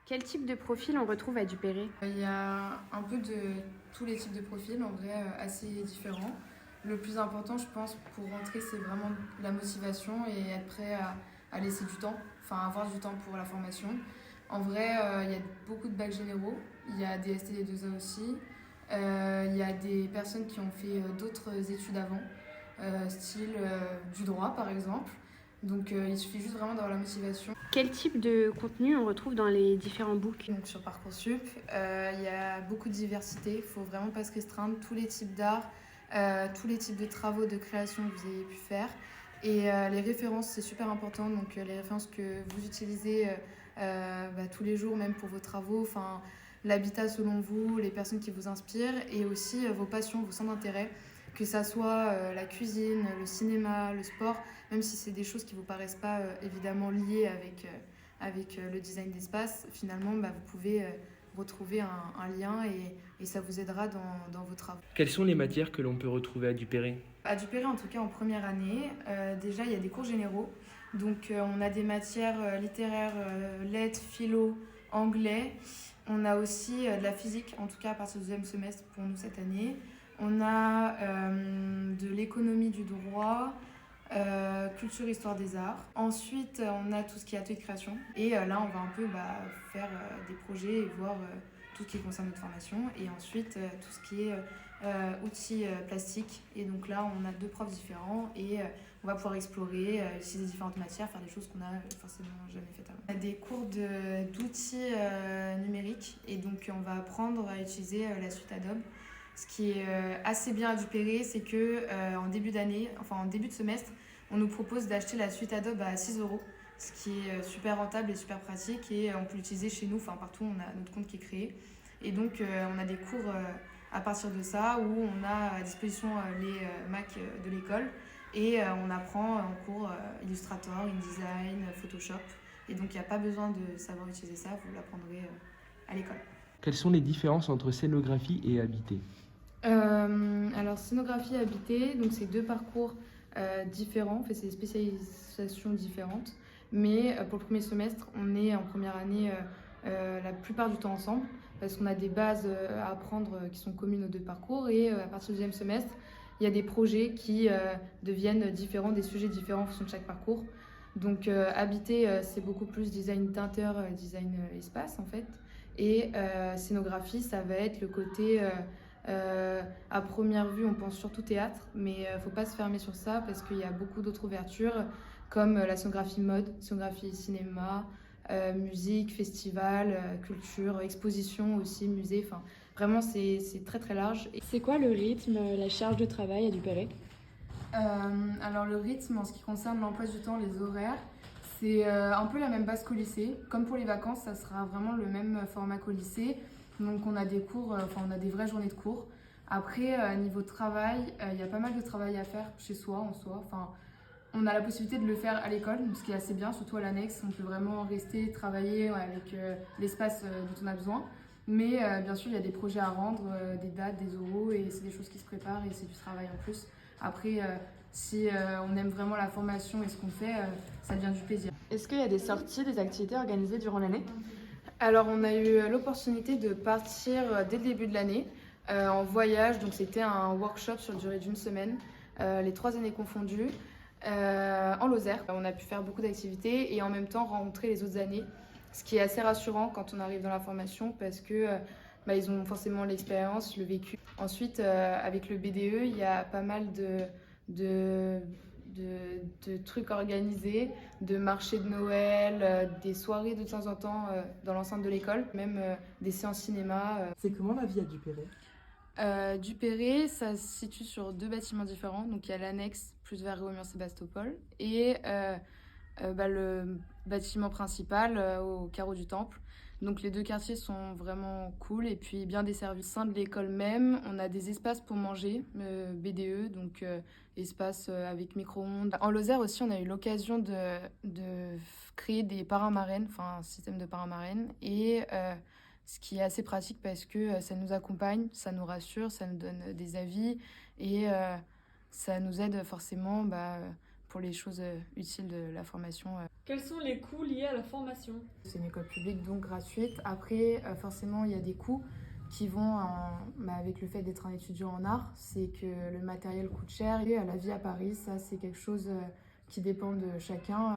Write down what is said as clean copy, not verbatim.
Quel type de profil on retrouve à Duperré? Il y a un peu de tous les types de profils, en vrai, assez différents. Le plus important, je pense, pour rentrer, c'est vraiment la motivation et être prêt à laisser du temps, enfin avoir du temps pour la formation. En vrai, il y a beaucoup de bacs généraux, il y a des STD2A aussi, il y a des personnes qui ont fait d'autres études avant, style du droit par exemple. Donc il suffit juste vraiment d'avoir la motivation. Quel type de contenu on retrouve dans les différents books? Donc sur Parcoursup, il y a beaucoup de diversité, il ne faut vraiment pas se restreindre. Tous les types d'art, tous les types de travaux de création que vous avez pu faire. Et les références, c'est super important. Donc les références que vous utilisez tous les jours, même pour vos travaux, enfin, l'habitat selon vous, les personnes qui vous inspirent, et aussi vos passions, vos centres d'intérêt, que ça soit la cuisine, le cinéma, le sport, même si c'est des choses qui ne vous paraissent pas évidemment liées avec le design d'espace, finalement, vous pouvez retrouver un lien et ça vous aidera dans vos travaux. Quelles sont les matières que l'on peut retrouver à Duperré? À Duperré, en tout cas en première année, déjà il y a des cours généraux. Donc on a des matières littéraires, lettres, philo, anglais. On a aussi de la physique, en tout cas à partir du deuxième semestre pour nous cette année. On a de l'économie du droit, culture, histoire des arts. Ensuite, on a tout ce qui est atelier de création. Et là, on va un peu faire des projets et voir tout ce qui concerne notre formation. Et ensuite, tout ce qui est outils plastiques. Et donc là, on a deux profs différents et on va pouvoir explorer, utiliser différentes matières, faire des choses qu'on n'a forcément jamais faites avant. On a des cours d'outils numériques et donc on va apprendre à utiliser la suite Adobe. Ce qui est assez bien à Duperré, c'est que en début d'année, enfin en début de semestre, on nous propose d'acheter la suite Adobe à 6 euros, ce qui est super rentable et super pratique. Et on peut l'utiliser chez nous, enfin partout, on a notre compte qui est créé. Et donc on a des cours à partir de ça où on a à disposition les Mac de l'école et on apprend en cours Illustrator, InDesign, Photoshop. Et donc il n'y a pas besoin de savoir utiliser ça, vous l'apprendrez à l'école. Quelles sont les différences entre scénographie et habité? Alors scénographie et habité, donc c'est deux parcours différents, en fait c'est des spécialisations différentes, mais pour le premier semestre on est en première année la plupart du temps ensemble parce qu'on a des bases à apprendre qui sont communes aux deux parcours et à partir du deuxième semestre il y a des projets qui deviennent différents, des sujets différents en fonction de chaque parcours. Donc habité c'est beaucoup plus design teinteur, design espace en fait, et scénographie ça va être le côté à première vue, on pense surtout théâtre, mais il ne faut pas se fermer sur ça parce qu'il y a beaucoup d'autres ouvertures comme la scénographie mode, scénographie cinéma, musique, festival, culture, exposition aussi, musée. Enfin, vraiment, c'est très très large. C'est quoi le rythme, la charge de travail à Duperré? Alors le rythme en ce qui concerne l'emploi du temps, les horaires, c'est un peu la même base qu'au lycée. Comme pour les vacances, ça sera vraiment le même format qu'au lycée. Donc on a des cours, on a des vraies journées de cours. Après, niveau travail, il y a pas mal de travail à faire chez soi, en soi. Enfin, on a la possibilité de le faire à l'école, ce qui est assez bien, surtout à l'annexe. On peut vraiment rester, travailler avec l'espace dont on a besoin. Mais bien sûr, il y a des projets à rendre, des dates, des oraux, et c'est des choses qui se préparent et c'est du travail en plus. Après, si on aime vraiment la formation et ce qu'on fait, ça devient du plaisir. Est-ce qu'il y a des sorties, des activités organisées durant l'année? Alors, on a eu l'opportunité de partir dès le début de l'année en voyage. Donc, c'était un workshop sur la durée d'une semaine, les 3 années confondues, en Lozère. On a pu faire beaucoup d'activités et en même temps rencontrer les autres années, ce qui est assez rassurant quand on arrive dans la formation parce que ils ont forcément l'expérience, le vécu. Ensuite, avec le BDE, il y a pas mal de trucs organisés, de marchés de Noël, des soirées de temps en temps dans l'enceinte de l'école, même des séances cinéma. C'est comment la vie à Duperré? Duperré, ça se situe sur 2 bâtiments différents. Donc il y a l'annexe plus vers Réaumur-Sébastopol et le bâtiment principal au carreau du Temple. Donc les 2 quartiers sont vraiment cool et puis bien desservis. Au sein de l'école même, on a des espaces pour manger, BDE, donc espace avec micro-ondes. En Lozère aussi, on a eu l'occasion de créer des parrains-marraines, enfin un système de parrains-marraines, et ce qui est assez pratique parce que ça nous accompagne, ça nous rassure, ça nous donne des avis et ça nous aide forcément pour les choses utiles de la formation. Quels sont les coûts liés à la formation? C'est une école publique donc gratuite. Après, forcément, il y a des coûts qui vont avec le fait d'être un étudiant en art. C'est que le matériel coûte cher. Et la vie à Paris, ça c'est quelque chose qui dépend de chacun.